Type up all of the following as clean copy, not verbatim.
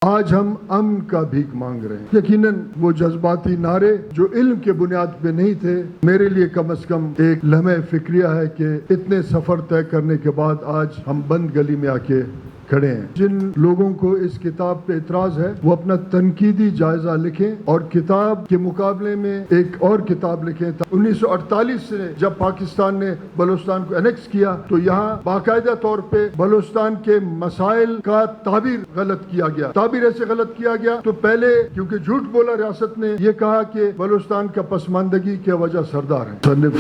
آج ہم امن کا بھیک مانگ رہے ہیں۔ یقیناً وہ جذباتی نعرے جو علم کے بنیاد پہ نہیں تھے، میرے لیے کم از کم ایک لمحہ فکریہ ہے کہ اتنے سفر طے کرنے کے بعد آج ہم بند گلی میں آ کے کھڑے ہیں۔ جن لوگوں کو اس کتاب پہ اعتراض ہے وہ اپنا تنقیدی جائزہ لکھیں اور کتاب کے مقابلے میں ایک اور کتاب لکھیں۔ 1948 سے جب پاکستان نے بلوچستان کو انیکس کیا تو یہاں باقاعدہ طور پہ بلوچستان کے مسائل کا تعبیر غلط کیا گیا۔ تعبیر ایسے غلط کیا گیا تو پہلے کیونکہ جھوٹ بولا ریاست نے، یہ کہا کہ بلوچستان کا پسماندگی کی وجہ سردار ہے۔ مصنف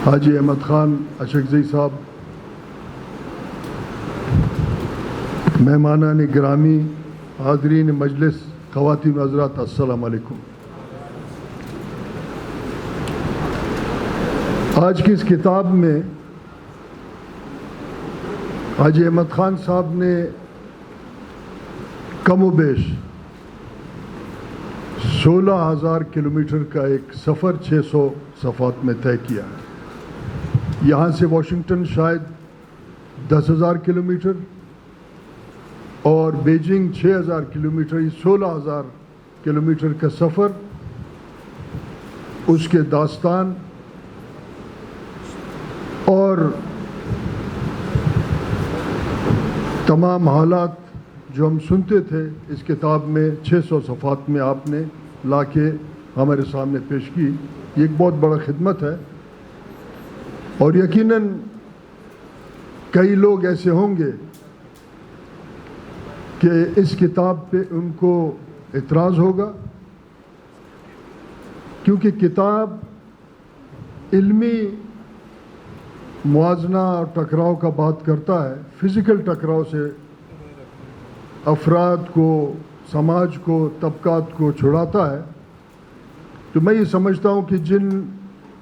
حاجی احمد خان اشکزئی صاحب، مہمانان گرامی، حاضرین مجلس، خواتین و حضرات، السلام علیکم۔ آج کی اس کتاب میں حاجی احمد خان صاحب نے کم و بیش 16,000 کلومیٹر کا ایک سفر 600 صفحات میں طے کیا ہے۔ یہاں سے واشنگٹن شاید 10,000 کلومیٹر اور بیجنگ 6,000 کلومیٹر، یہ 16,000 کلومیٹر کا سفر، اس کے داستان اور تمام حالات جو ہم سنتے تھے اس کتاب میں 600 صفحات میں آپ نے لا کے ہمارے سامنے پیش کی۔ یہ ایک بہت بڑا خدمت ہے اور یقیناً کئی لوگ ایسے ہوں گے کہ اس کتاب پہ ان کو اعتراض ہوگا، کیونکہ کتاب علمی موازنہ اور ٹکراؤ کا بات کرتا ہے، فزیکل ٹکراؤ سے افراد کو، سماج کو، طبقات کو چھڑاتا ہے۔ تو میں یہ سمجھتا ہوں کہ جن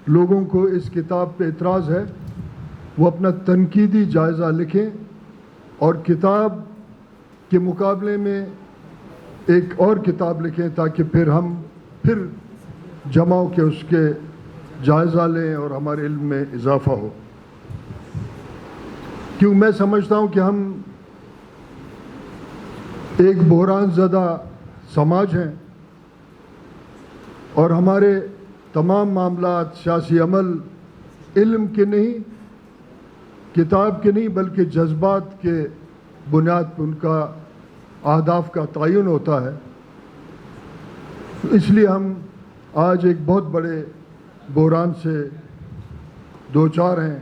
لوگوں کو اس کتاب پہ اعتراض ہے وہ اپنا تنقیدی جائزہ لکھیں اور کتاب کے مقابلے میں ایک اور کتاب لکھیں تاکہ پھر ہم جمع ہو کے اس کے جائزہ لیں اور ہمارے علم میں اضافہ ہو۔ کیوں میں سمجھتا ہوں کہ ہم ایک بحران زدہ سماج ہیں اور ہمارے تمام معاملات، سیاسی عمل علم کے نہیں، کتاب کے نہیں، بلکہ جذبات کے بنیاد پر ان کا اہداف کا تعین ہوتا ہے۔ اس لیے ہم آج ایک بہت بڑے بحران سے دوچار ہیں۔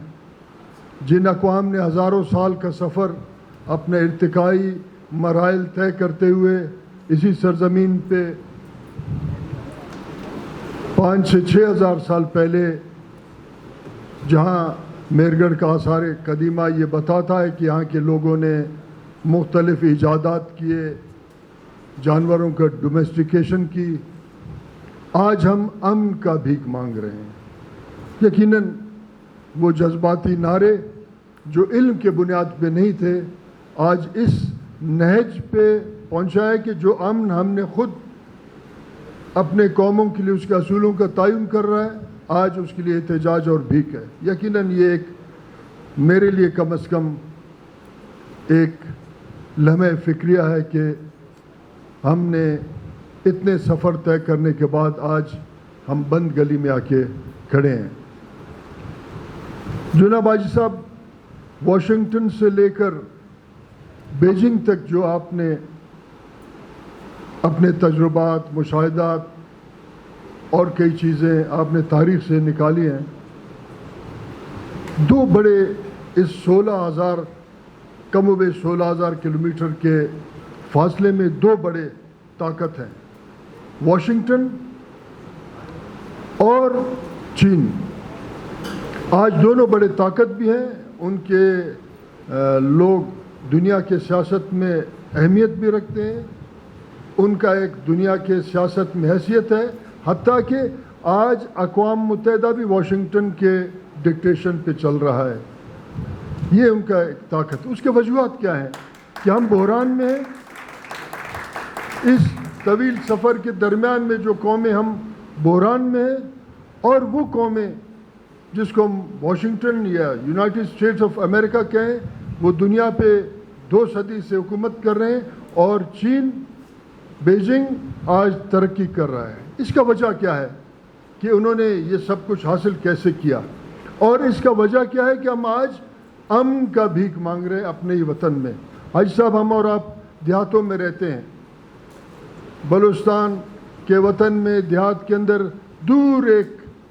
جن اقوام نے ہزاروں سال کا سفر اپنے ارتقائی مراحل طے کرتے ہوئے اسی سرزمین پہ 5 سے 6 ہزار سال پہلے، جہاں میرگڑھ کا آثار قدیمہ یہ بتاتا ہے کہ یہاں کے لوگوں نے مختلف ایجادات کیے، جانوروں کا ڈومیسٹیکیشن کی، آج ہم امن کا بھیک مانگ رہے ہیں۔ یقیناً وہ جذباتی نعرے جو علم کے بنیاد پہ نہیں تھے آج اس نہج پہ پہنچا ہے کہ جو امن ہم نے خود اپنے قوموں کے لیے اس کے اصولوں کا تعین کر رہا ہے، آج اس کے لیے احتجاج اور بھیک ہے۔ یقیناً یہ ایک میرے لیے کم از کم ایک لمحہ فکریہ ہے کہ ہم نے اتنے سفر طے کرنے کے بعد آج ہم بند گلی میں آ کے کھڑے ہیں۔ جناب حاجی صاحب، واشنگٹن سے لے کر بیجنگ تک جو آپ نے اپنے تجربات، مشاہدات اور کئی چیزیں آپ نے تاریخ سے نکالی ہیں، دو بڑے اس 16,000 کم و بیش 16,000 کلومیٹر کے فاصلے میں دو بڑے طاقت ہیں، واشنگٹن اور چین۔ آج دونوں بڑے طاقت بھی ہیں، ان کے لوگ دنیا کے سیاست میں اہمیت بھی رکھتے ہیں، ان کا ایک دنیا کے سیاست میں حیثیت ہے، حتیٰ کہ آج اقوام متحدہ بھی واشنگٹن کے ڈکٹیشن پہ چل رہا ہے۔ یہ ان کا ایک طاقت۔ اس کے وجوہات کیا ہیں کہ ہم بحران میں ہیں۔ اس طویل سفر کے درمیان میں جو قومیں ہم بحران میں ہیں، اور وہ قومیں جس کو ہم واشنگٹن یا یونائٹڈ اسٹیٹس آف امریکہ کہیں، وہ دنیا پہ 2 صدی سے حکومت کر رہے ہیں اور چین بیجنگ آج ترقی کر رہا ہے. اس کا وجہ کیا ہے کہ انہوں نے یہ سب کچھ حاصل کیسے کیا, اور اس کا وجہ کیا ہے کہ ہم آج امن کا بھیک مانگ رہے ہیں اپنے ہی وطن میں. حاجی صاحب, ہم اور آپ دیہاتوں میں رہتے ہیں. بلوچستان کے وطن میں دیہات کے اندر دور ایک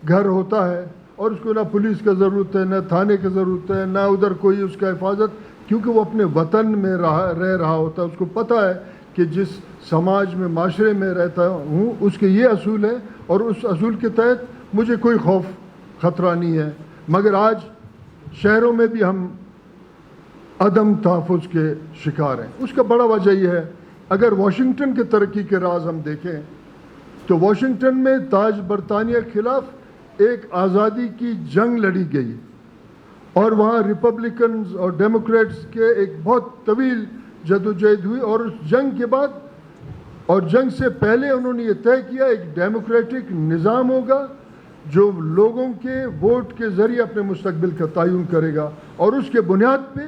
گھر ہوتا ہے اور اس کو نہ پولیس کا ضرورت ہے, نہ تھانے کی ضرورت ہے, نہ ادھر کوئی اس کا حفاظت, کیونکہ وہ اپنے وطن میں رہ رہا ہوتا ہے. اس کو پتہ ہے کہ جس سماج میں, معاشرے میں رہتا ہوں, اس کے یہ اصول ہے اور اس اصول کے تحت مجھے کوئی خوف خطرہ نہیں ہے. مگر آج شہروں میں بھی ہم عدم تحفظ کے شکار ہیں. اس کا بڑا وجہ یہ ہے, اگر واشنگٹن کے ترقی کے راز ہم دیکھیں تو واشنگٹن میں تاج برطانیہ کے خلاف ایک آزادی کی جنگ لڑی گئی اور وہاں ریپبلکنز اور ڈیموکریٹس کے ایک بہت طویل جدوجہد ہوئی, اور اس جنگ کے بعد اور جنگ سے پہلے انہوں نے یہ طے کیا ایک ڈیموکریٹک نظام ہوگا جو لوگوں کے ووٹ کے ذریعے اپنے مستقبل کا تعین کرے گا, اور اس کے بنیاد پہ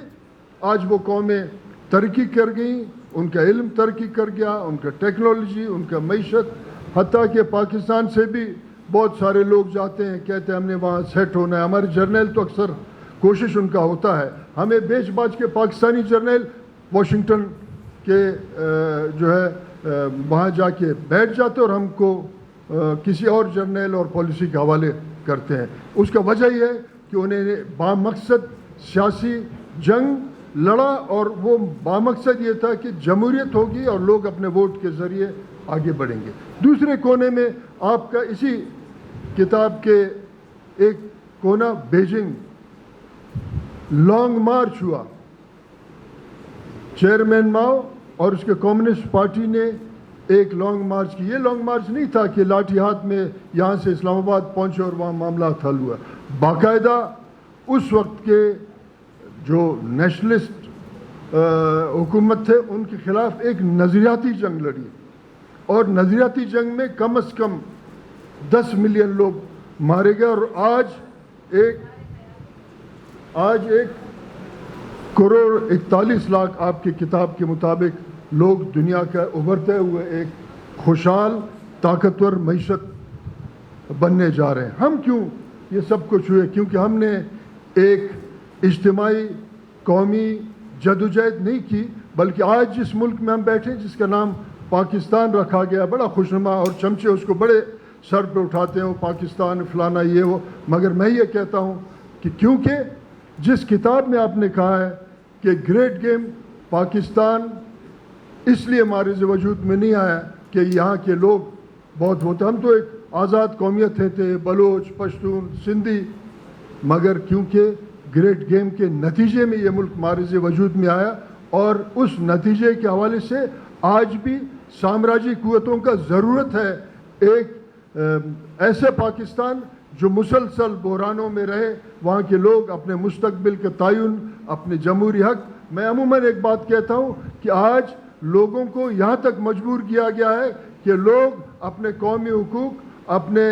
آج وہ قومیں ترقی کر گئیں. ان کا علم ترقی کر گیا, ان کا ٹیکنالوجی, ان کا معیشت, حتیٰ کہ پاکستان سے بھی بہت سارے لوگ جاتے ہیں, کہتے ہیں ہم نے وہاں سیٹ ہونا ہے. ہمارے جرنیل تو اکثر کوشش ان کا ہوتا ہے, ہمیں بیچ باچ کے پاکستانی جرنیل واشنگٹن کے جو ہے وہاں جا کے بیٹھ جاتے اور ہم کو کسی اور جرنیل اور پالیسی کے حوالے کرتے ہیں. اس کا وجہ یہ ہے کہ انہیں بامقصد سیاسی جنگ لڑا, اور وہ بامقصد یہ تھا کہ جمہوریت ہوگی اور لوگ اپنے ووٹ کے ذریعے آگے بڑھیں گے. دوسرے کونے میں آپ کا اسی کتاب کے ایک کونا بیجنگ لانگ مارچ ہوا. چیئرمین ماؤ اور اس کے کمیونسٹ پارٹی نے ایک لانگ مارچ کی. یہ لانگ مارچ نہیں تھا کہ لاٹھی ہاتھ میں یہاں سے اسلام آباد پہنچے اور وہاں معاملات حل ہوا. باقاعدہ اس وقت کے جو نیشنلسٹ حکومت تھے ان کے خلاف ایک نظریاتی جنگ لڑی, اور نظریاتی جنگ میں کم از کم 10 ملین لوگ مارے گئے, اور آج 1 کروڑ 41 لاکھ آپ کی کتاب کے مطابق لوگ دنیا کا ابھرتے ہوئے ایک خوشحال طاقتور معیشت بننے جا رہے ہیں. ہم کیوں یہ سب کچھ ہوئے؟ کیونکہ ہم نے ایک اجتماعی قومی جدوجہد نہیں کی, بلکہ آج جس ملک میں ہم بیٹھے جس کا نام پاکستان رکھا گیا, بڑا خوشنما, اور چمچے اس کو بڑے سر پہ اٹھاتے ہیں, وہ پاکستان فلانا یہ وہ. مگر میں یہ کہتا ہوں کہ کیونکہ جس کتاب میں آپ نے کہا ہے کہ گریٹ گیم پاکستان اس لیے ہمارے وجود میں نہیں آیا کہ یہاں کے لوگ بہت ہوتے, ہم تو ایک آزاد قومیت تھے, بلوچ, پشتون, سندھی, مگر کیونکہ گریٹ گیم کے نتیجے میں یہ ملک ہمارے وجود میں آیا, اور اس نتیجے کے حوالے سے آج بھی سامراجی قوتوں کا ضرورت ہے ایک ایسے پاکستان جو مسلسل بحرانوں میں رہے, وہاں کے لوگ اپنے مستقبل کا تعین, اپنے جمہوری حق. میں عموماً ایک بات کہتا ہوں کہ آج لوگوں کو یہاں تک مجبور کیا گیا ہے کہ لوگ اپنے قومی حقوق, اپنے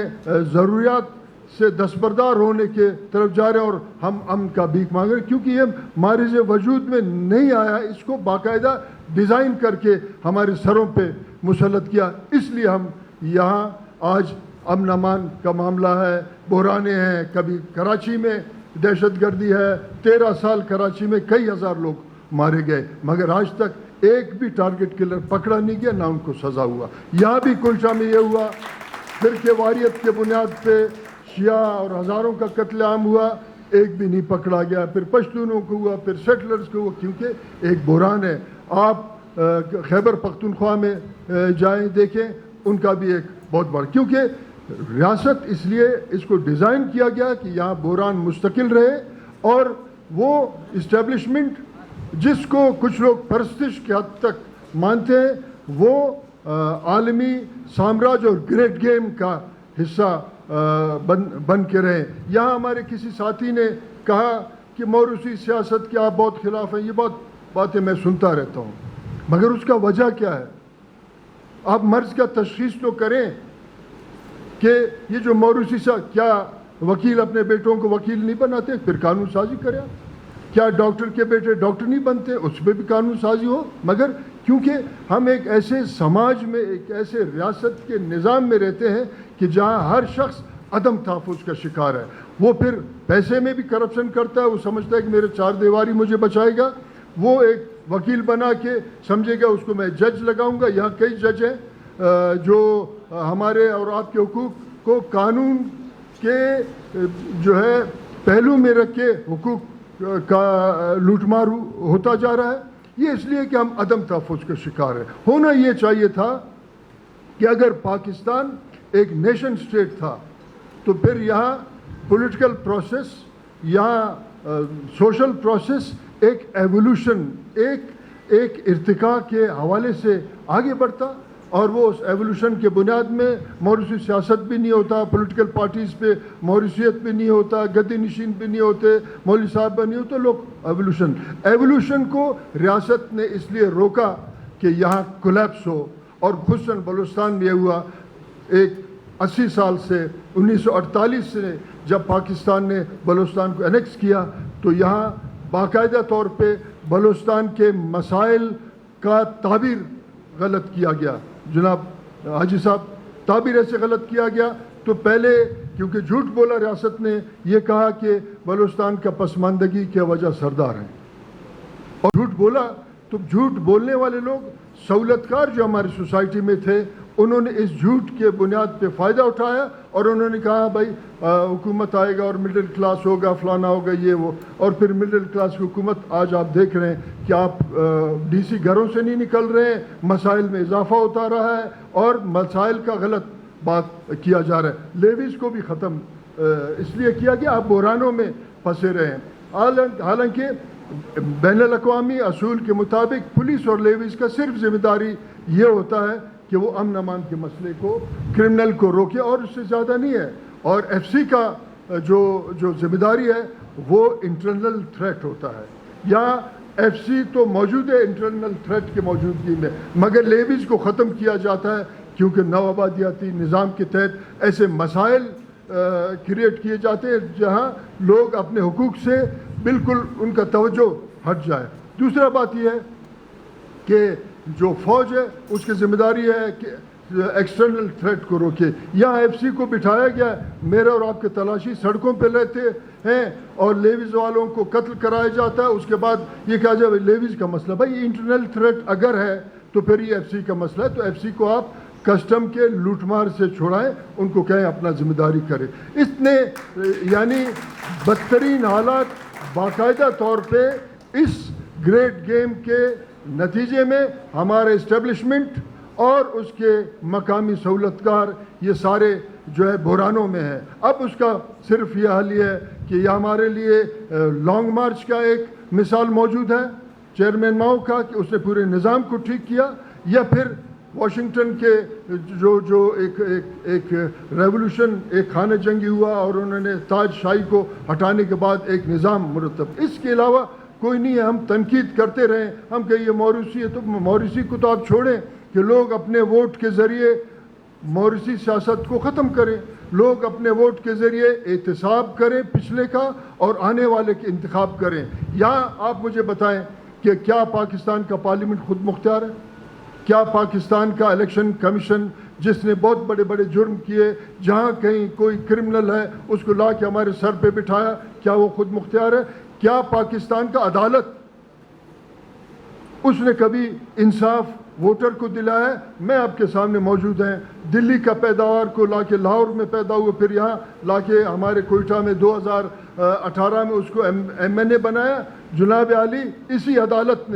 ضروریات سے دستبردار ہونے کے طرف جا رہے ہیں, اور ہم امن کا بھیک مانگ رہے ہیں کیونکہ یہ ہمارے وجود میں نہیں آیا. اس کو باقاعدہ ڈیزائن کر کے ہمارے سروں پہ مسلط کیا. اس لیے ہم یہاں آج امن امان کا معاملہ ہے, بحرانے ہیں, کبھی کراچی میں دہشت گردی ہے, 13 سال کراچی میں کئی ہزار لوگ مارے گئے, مگر آج تک ایک بھی ٹارگٹ کلر پکڑا نہیں گیا, نہ ان کو سزا ہوا. یہاں بھی کلچا میں یہ ہوا, فرقے واریت کے بنیاد پہ شیعہ اور ہزاروں کا قتل عام ہوا, ایک بھی نہیں پکڑا گیا. پھر پشتونوں کو ہوا, پھر سیٹلرز کو ہوا, کیونکہ ایک بحران ہے. آپ خیبر پختونخوا میں جائیں دیکھیں, ان کا بھی ایک بہت بڑا, کیونکہ ریاست اس لیے اس کو ڈیزائن کیا گیا کہ یہاں بحران مستقل رہے, اور وہ اسٹیبلشمنٹ جس کو کچھ لوگ پرستش کے حد تک مانتے ہیں وہ عالمی سامراج اور گریٹ گیم کا حصہ بن کے رہے. یہاں ہمارے کسی ساتھی نے کہا کہ موروثی سیاست کے آپ بہت خلاف ہیں. یہ بہت باتیں میں سنتا رہتا ہوں, مگر اس کا وجہ کیا ہے؟ آپ مرض کا تشخیص تو کریں کہ یہ جو موروثی کیا وکیل اپنے بیٹوں کو وکیل نہیں بناتے, پھر قانون سازی کریں. کیا ڈاکٹر کے بیٹے ڈاکٹر نہیں بنتے؟ اس پہ بھی قانون سازی ہو. مگر کیونکہ ہم ایک ایسے سماج میں، ایک ایسے ریاست کے نظام میں رہتے ہیں کہ جہاں ہر شخص عدم تحفظ کا شکار ہے. وہ پھر پیسے میں بھی کرپشن کرتا ہے، وہ سمجھتا ہے کہ میرے چار دیواری مجھے بچائے گا. وہ ایک وکیل بنا کے سمجھے گا اس کو میں جج لگاؤں گا. یہاں کئی جج ہیں جو ہمارے اور آپ کے حقوق کو قانون کے جو ہے پہلو میں رکھ کے حقوق کا لوٹ مار ہوتا جا رہا ہے. یہ اس لیے کہ ہم عدم تحفظ کا شکار ہیں. ہونا یہ چاہیے تھا کہ اگر پاکستان ایک نیشن اسٹیٹ تھا تو پھر یہاں پولیٹیکل پروسیس، یہاں سوشل پروسیس ایک ایولیوشن، ایک ارتقاء کے حوالے سے آگے بڑھتا، اور وہ اس ایولیوشن کے بنیاد میں موروثی سیاست بھی نہیں ہوتا، پولیٹیکل پارٹیز پہ موروثیت بھی نہیں ہوتا، گدی نشین بھی نہیں ہوتے، مولوی صاحب بھی نہیں ہوتے. لوگ ایولیوشن کو ریاست نے اس لیے روکا کہ یہاں کولیپس ہو. اور خصوصاً بلوچستان میں یہ ہوا. ایک 80 سال سے 1948 سے جب پاکستان نے بلوچستان کو انیکس کیا تو یہاں باقاعدہ طور پہ بلوچستان کے مسائل کا تعبیر غلط کیا گیا. جناب حاجی صاحب، تعبیر ایسے غلط کیا گیا تو پہلے کیونکہ جھوٹ بولا ریاست نے، یہ کہا کہ بلوچستان کا پسماندگی کی وجہ سردار ہیں، اور جھوٹ بولا. تو جھوٹ بولنے والے لوگ سہولت کار جو ہماری سوسائٹی میں تھے، انہوں نے اس جھوٹ کے بنیاد پہ فائدہ اٹھایا اور انہوں نے کہا بھائی حکومت آئے گا اور مڈل کلاس ہوگا، فلانا ہوگا، یہ وہ. اور پھر مڈل کلاس کی حکومت آج آپ دیکھ رہے ہیں کہ آپ ڈی سی گھروں سے نہیں نکل رہے ہیں، مسائل میں اضافہ ہوتا رہا ہے اور مسائل کا غلط بات کیا جا رہا ہے. لیویز کو بھی ختم اس لیے کیا گیا، آپ بحرانوں میں پھنسے رہے ہیں. حالانکہ بین الاقوامی اصول کے مطابق پولیس اور لیویز کا صرف ذمہ داری یہ ہوتا ہے کہ وہ امن امان کے مسئلے کو، کرمنل کو روکے، اور اس سے زیادہ نہیں ہے. اور ایف سی کا جو ذمہ داری ہے وہ انٹرنل تھریٹ ہوتا ہے. یہاں ایف سی تو موجود ہے انٹرنل تھریٹ کی موجودگی میں، مگر لیویز کو ختم کیا جاتا ہے کیونکہ نوآبادیاتی نظام کے تحت ایسے مسائل کریٹ کیے جاتے ہیں جہاں لوگ اپنے حقوق سے بالکل ان کا توجہ ہٹ جائے. دوسرا بات یہ ہے کہ جو فوج ہے اس کی ذمہ داری ہے کہ ایکسٹرنل تھریٹ کو روکے. یہاں ایف سی کو بٹھایا گیا، میرے اور آپ کے تلاشی سڑکوں پہ رہتے ہیں اور لیویز والوں کو قتل کرایا جاتا ہے. اس کے بعد یہ کہا جائے لیویز کا مسئلہ، بھائی انٹرنل تھریٹ اگر ہے تو پھر یہ ایف سی کا مسئلہ ہے. تو ایف سی کو آپ کسٹم کے لوٹ مار سے چھوڑائیں، ان کو کہیں اپنا ذمہ داری کرے. اس نے یعنی بدترین حالات باقاعدہ طور پہ اس گریٹ گیم کے نتیجے میں ہمارے اسٹیبلشمنٹ اور اس کے مقامی سہولتکار یہ سارے جو ہے بحرانوں میں ہیں. اب اس کا صرف یہ حل یہ ہے کہ یہ ہمارے لیے لانگ مارچ کا ایک مثال موجود ہے چیئرمین ماؤ کا کہ اس نے پورے نظام کو ٹھیک کیا، یا پھر واشنگٹن کے جو ایک ریولوشن، ایک خانہ جنگی ہوا اور انہوں نے تاج شاہی کو ہٹانے کے بعد ایک نظام مرتب. اس کے علاوہ کوئی نہیں ہے. ہم تنقید کرتے رہیں، ہم کہ یہ موروثی ہے، تو موروثی کو تو آپ چھوڑیں کہ لوگ اپنے ووٹ کے ذریعے موروثی سیاست کو ختم کریں. لوگ اپنے ووٹ کے ذریعے احتساب کریں پچھلے کا اور آنے والے کے انتخاب کریں. یہاں آپ مجھے بتائیں کہ کیا پاکستان کا پارلیمنٹ خود مختار ہے؟ کیا پاکستان کا الیکشن کمیشن جس نے بہت بڑے بڑے جرم کیے، جہاں کہیں کوئی کرمنل ہے اس کو لا کے ہمارے سر پہ بٹھایا، کیا وہ خود مختار ہے؟ کیا پاکستان کا عدالت اس نے کبھی انصاف ووٹر کو دلایا ہے؟ میں آپ کے سامنے موجود ہیں. دلی کا پیداوار کو لا کے لاہور میں پیدا ہوئے، پھر یہاں لا کے ہمارے کوئٹہ میں 2018 میں اس کو ایم این اے بنایا. جناب عالی اسی عدالت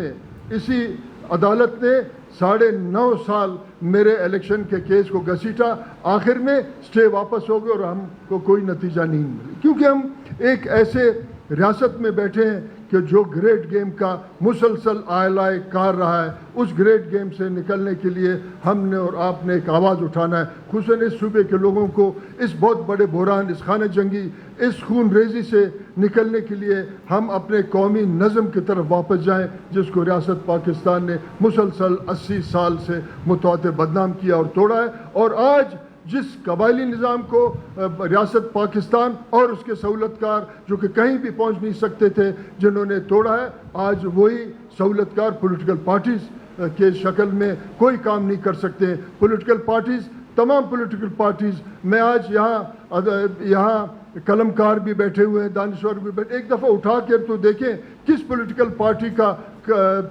نے 9.5 سال میرے الیکشن کے کیس کو گھسیٹا. آخر میں سٹے واپس ہو گئے اور ہم کو کوئی نتیجہ نہیں ملا، کیونکہ ہم ایک ایسے ریاست میں بیٹھے ہیں کہ جو گریٹ گیم کا مسلسل آلائے کار رہا ہے. اس گریٹ گیم سے نکلنے کے لیے ہم نے اور آپ نے ایک آواز اٹھانا ہے. خصوصاً اس صوبے کے لوگوں کو اس بہت بڑے بحران، اس خانہ جنگی، اس خون ریزی سے نکلنے کے لیے ہم اپنے قومی نظم کی طرف واپس جائیں، جس کو ریاست پاکستان نے مسلسل 80 سال سے متواتر بدنام کیا اور توڑا ہے. اور آج جس قبائلی نظام کو ریاست پاکستان اور اس کے سہولتکار جو کہ کہیں بھی پہنچ نہیں سکتے تھے جنہوں نے توڑا ہے، آج وہی سہولتکار پولیٹیکل پارٹیز کے شکل میں کوئی کام نہیں کر سکتے. پولیٹیکل پارٹیز، تمام پولیٹیکل پارٹیز، میں آج یہاں قلمکار بھی بیٹھے ہوئے ہیں، دانشور بھی بیٹھے، ایک دفعہ اٹھا کر تو دیکھیں کس پولیٹیکل پارٹی کا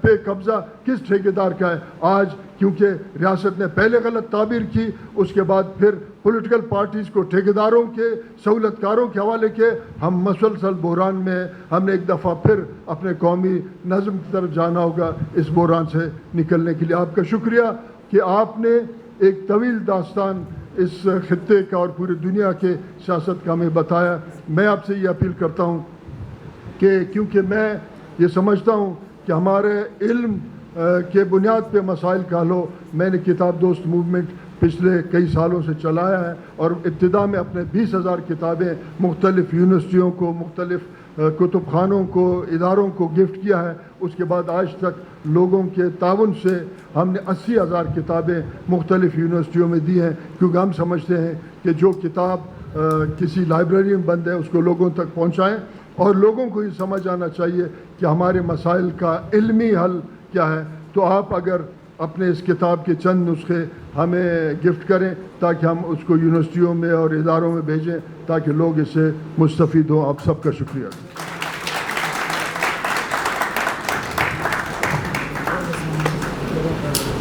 پہ قبضہ کس ٹھیکیدار کا ہے. آج کیونکہ ریاست نے پہلے غلط تعبیر کی، اس کے بعد پھر پولیٹیکل پارٹیز کو ٹھیکیداروں کے، سہولتکاروں کے حوالے کے، ہم مسلسل بحران میں ہیں. ہم نے ایک دفعہ پھر اپنے قومی نظم کی طرف جانا ہوگا اس بحران سے نکلنے کے لیے. آپ کا شکریہ کہ آپ نے ایک طویل داستان اس خطے کا اور پوری دنیا کے سیاست کا ہمیں بتایا. میں آپ سے یہ اپیل کرتا ہوں کہ کیونکہ میں یہ سمجھتا ہوں کہ ہمارے علم کے بنیاد پہ مسائل کا حل ہو. میں نے کتاب دوست موومنٹ پچھلے کئی سالوں سے چلایا ہے اور ابتدا میں اپنے 20,000 کتابیں مختلف یونیورسٹیوں کو، مختلف کتب خانوں کو، اداروں کو گفٹ کیا ہے. اس کے بعد آج تک لوگوں کے تعاون سے ہم نے 80,000 کتابیں مختلف یونیورسٹیوں میں دی ہیں، کیونکہ ہم سمجھتے ہیں کہ جو کتاب کسی لائبریری میں بند ہے اس کو لوگوں تک پہنچائیں، اور لوگوں کو یہ سمجھ آنا چاہیے کہ ہمارے مسائل کا علمی حل کیا ہے. تو آپ اگر اپنے اس کتاب کے چند نسخے ہمیں گفٹ کریں تاکہ ہم اس کو یونیورسٹیوں میں اور اداروں میں بھیجیں تاکہ لوگ اس سے مستفید ہوں. آپ سب کا شکریہ.